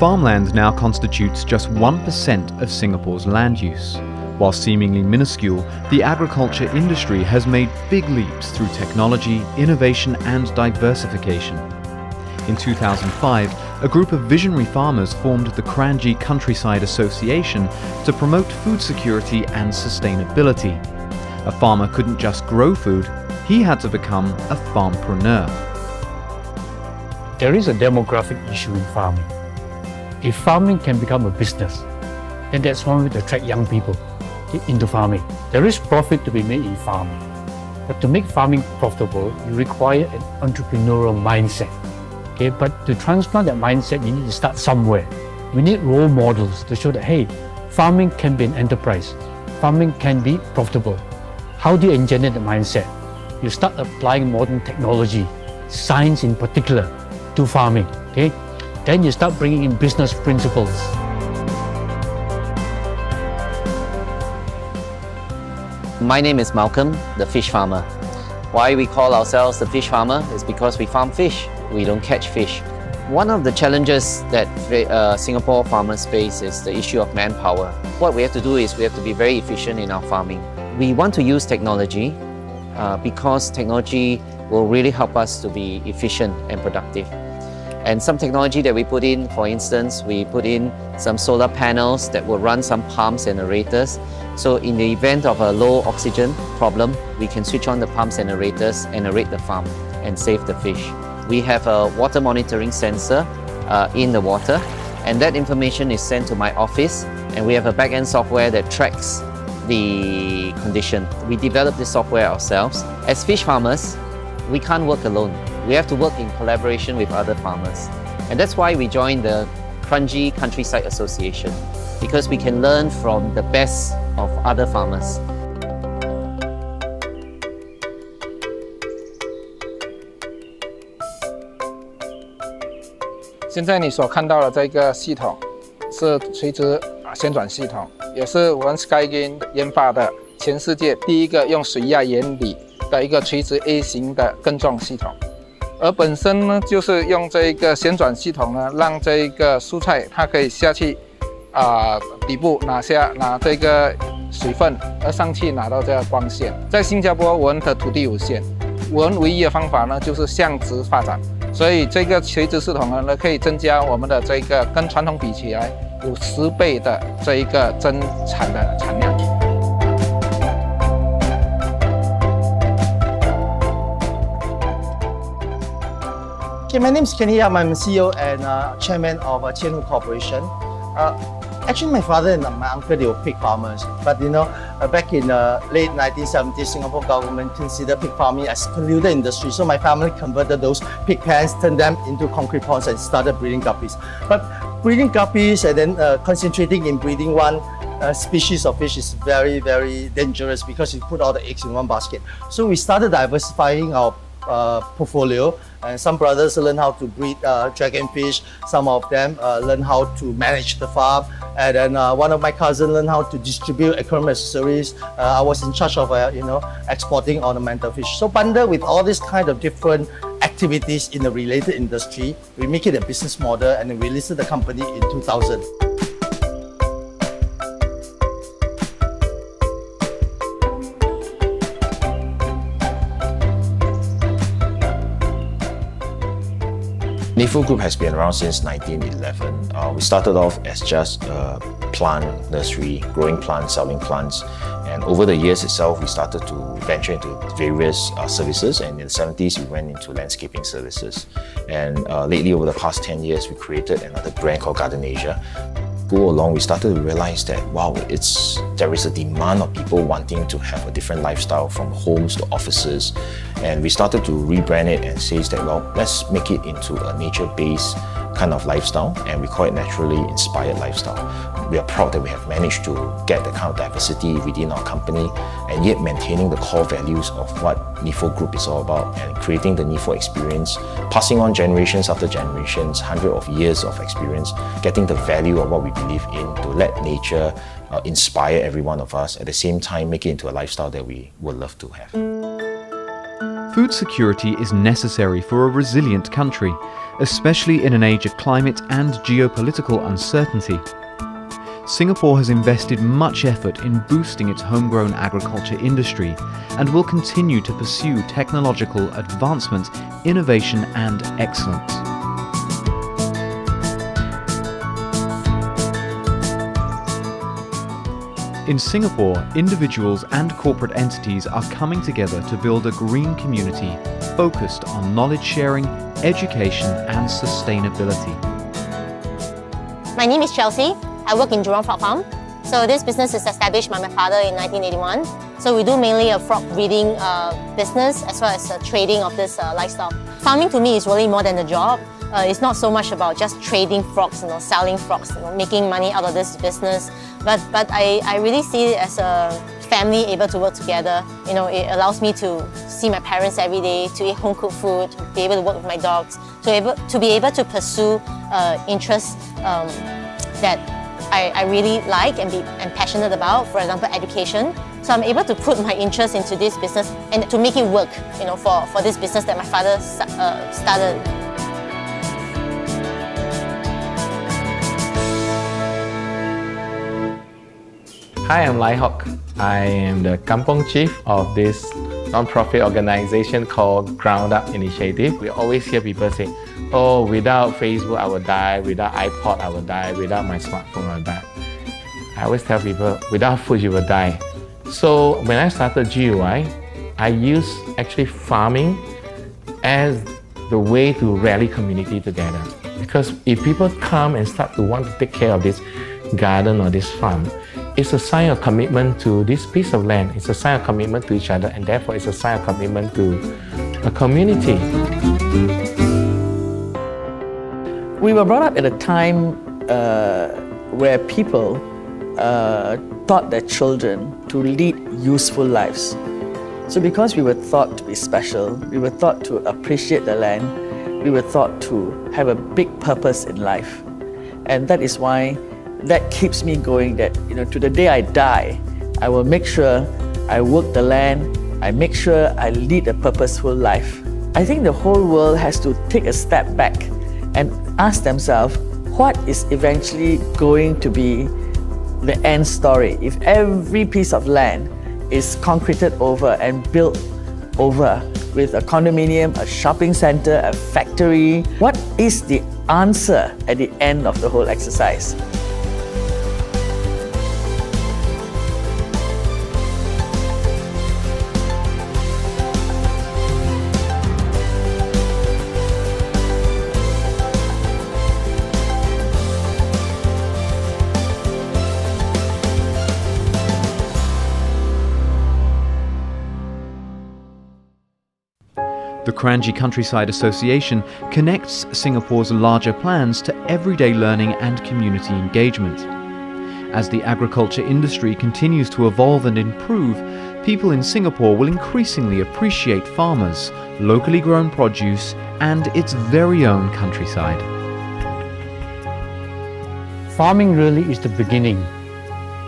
Farmland now constitutes just 1% of Singapore's land use. While seemingly minuscule, the agriculture industry has made big leaps through technology, innovation and diversification. In 2005, a group of visionary farmers formed the Kranji Countryside Association to promote food security and sustainability. A farmer couldn't just grow food, he had to become a farmpreneur. There is a demographic issue in farming. If farming can become a business, then that's one way to attract young people into farming. There is profit to be made in farming. But to make farming profitable, you require an entrepreneurial mindset. Okay, but to transplant that mindset, you need to start somewhere. We need role models to show that, hey, farming can be an enterprise. Farming can be profitable. How do you engineer the mindset? You start applying modern technology, science in particular, to farming. Okay? Then you start bringing in business principles. My name is Malcolm, the fish farmer. Why we call ourselves the fish farmer is because we farm fish. We don't catch fish. One of the challenges that Singapore farmers face is the issue of manpower. What we have to do is we have to be very efficient in our farming. We want to use technology because technology will really help us to be efficient and productive. And some technology that we put in, for instance, we put in some solar panels that will run some pumps and aerators. So in the event of a low oxygen problem, we can switch on the pumps and aerators and aerate the farm and save the fish. We have a water monitoring sensor in the water, and that information is sent to my office, and we have a back-end software that tracks the condition. We developed this software ourselves. As fish farmers, we can't work alone. We have to work in collaboration with other farmers. And that's why we joined the Kranji Countryside Association, because we can learn from the best of other farmers. 现在你所看到的这个系统是垂直旋转系统，也是我们 SkyGain 研发的全世界第一个用水压原理的一个垂直 A 型的耕种系统。而本身呢，就是用这个旋转系统呢，让这个蔬菜它可以下去底部拿这个水分，而上去拿到这个光线。在新加坡，我们的土地有限，我们唯一的方法呢就是向直发展。 所以这个垂直系统呢，可以增加我们的这个跟传统比起来有10倍的这一个增产的产量。Okay, my name is Kenny. I'm CEO and chairman of Tianhu Corporation. Actually, my father and my uncle, they were pig farmers. But you know, back in the late 1970s, Singapore government considered pig farming as polluted industry. So my family converted those pig pens, turned them into concrete ponds and started breeding guppies. But breeding guppies and then concentrating in breeding one species of fish is very, very dangerous because you put all the eggs in one basket. So we started diversifying our portfolio, and some brothers learn how to breed dragonfish. Some of them learn how to manage the farm, and then one of my cousins learned how to distribute aquarium accessories. I was in charge of exporting ornamental fish. So bundled with all these kind of different activities in the related industry, we make it a business model, and then we listed the company in 2000. NIFO Group has been around since 1911. We started off as just a plant nursery, growing plants, selling plants. And over the years itself, we started to venture into various services. And in the 70s, we went into landscaping services. And lately, over the past 10 years, we created another brand called Garden Asia. Go along, we started to realize that, wow, there is a demand of people wanting to have a different lifestyle from homes to offices. And we started to rebrand it and say that, well, let's make it into a nature-based kind of lifestyle, and we call it naturally inspired lifestyle. We are proud that we have managed to get the kind of diversity within our company and yet maintaining the core values of what NIFO Group is all about and creating the NIFO experience, passing on generations after generations, hundreds of years of experience, getting the value of what we believe in to let nature inspire every one of us, at the same time make it into a lifestyle that we would love to have. Food security is necessary for a resilient country, especially in an age of climate and geopolitical uncertainty. Singapore has invested much effort in boosting its homegrown agriculture industry and will continue to pursue technological advancement, innovation and excellence. In Singapore, individuals and corporate entities are coming together to build a green community focused on knowledge sharing, education and sustainability. My name is Chelsea. I work in Jurong Frog Farm. So this business is established by my father in 1981. So we do mainly a frog breeding business as well as trading of this livestock. Farming to me is really more than a job. It's not so much about just trading frogs, selling frogs, making money out of this business. But I really see it as a family able to work together. It allows me to see my parents every day, to eat home cooked food, to be able to work with my dogs, to be able to pursue interests that I really like and passionate about, for example, education. So I'm able to put my interest into this business and to make it work, for this business that my father started. Hi, I'm Lai Hock. I am the Kampong Chief of this non-profit organization called Ground Up Initiative. We always hear people say, oh, without Facebook I will die, without iPod I will die, without my smartphone I will die. I always tell people, without food you will die. So when I started GUI, I used actually farming as the way to rally community together. Because if people come and start to want to take care of this garden or this farm, it's a sign of commitment to this piece of land. It's a sign of commitment to each other, and therefore it's a sign of commitment to a community. We were brought up at a time where people taught their children to lead useful lives. So because we were thought to be special, we were thought to appreciate the land, we were thought to have a big purpose in life. And that is why that keeps me going, that to the day I die, I will make sure I work the land, I make sure I lead a purposeful life. I think the whole world has to take a step back and ask themselves, what is eventually going to be the end story if every piece of land is concreted over and built over with a condominium, a shopping center, a factory? What is the answer at the end of the whole exercise? The Kranji Countryside Association connects Singapore's larger plans to everyday learning and community engagement. As the agriculture industry continues to evolve and improve, people in Singapore will increasingly appreciate farmers, locally grown produce, and its very own countryside. Farming really is the beginning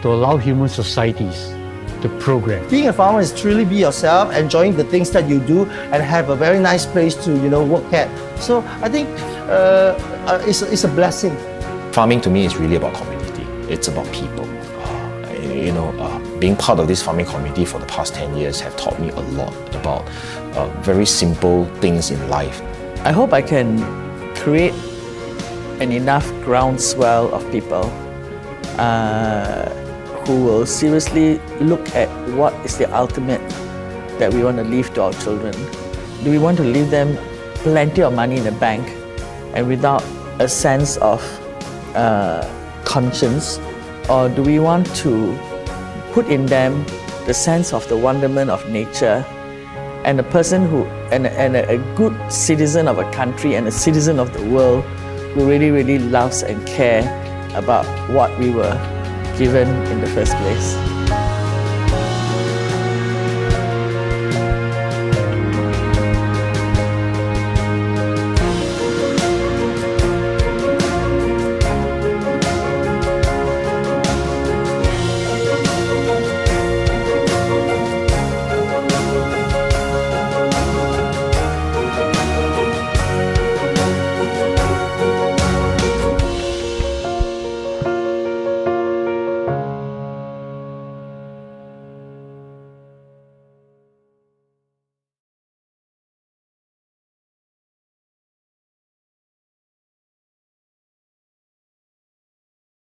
to allow human societies to progress. Being a farmer is truly be yourself, enjoying the things that you do, and have a very nice place to work at. So I think it's a blessing. Farming to me is really about community. It's about people. Being part of this farming community for the past 10 years have taught me a lot about very simple things in life. I hope I can create an enough groundswell of people who will seriously look at what is the ultimate that we want to leave to our children. Do we want to leave them plenty of money in the bank and without a sense of conscience? Or do we want to put in them the sense of the wonderment of nature and a person who, and a good citizen of a country and a citizen of the world who really, really loves and cares about what we were given in the first place?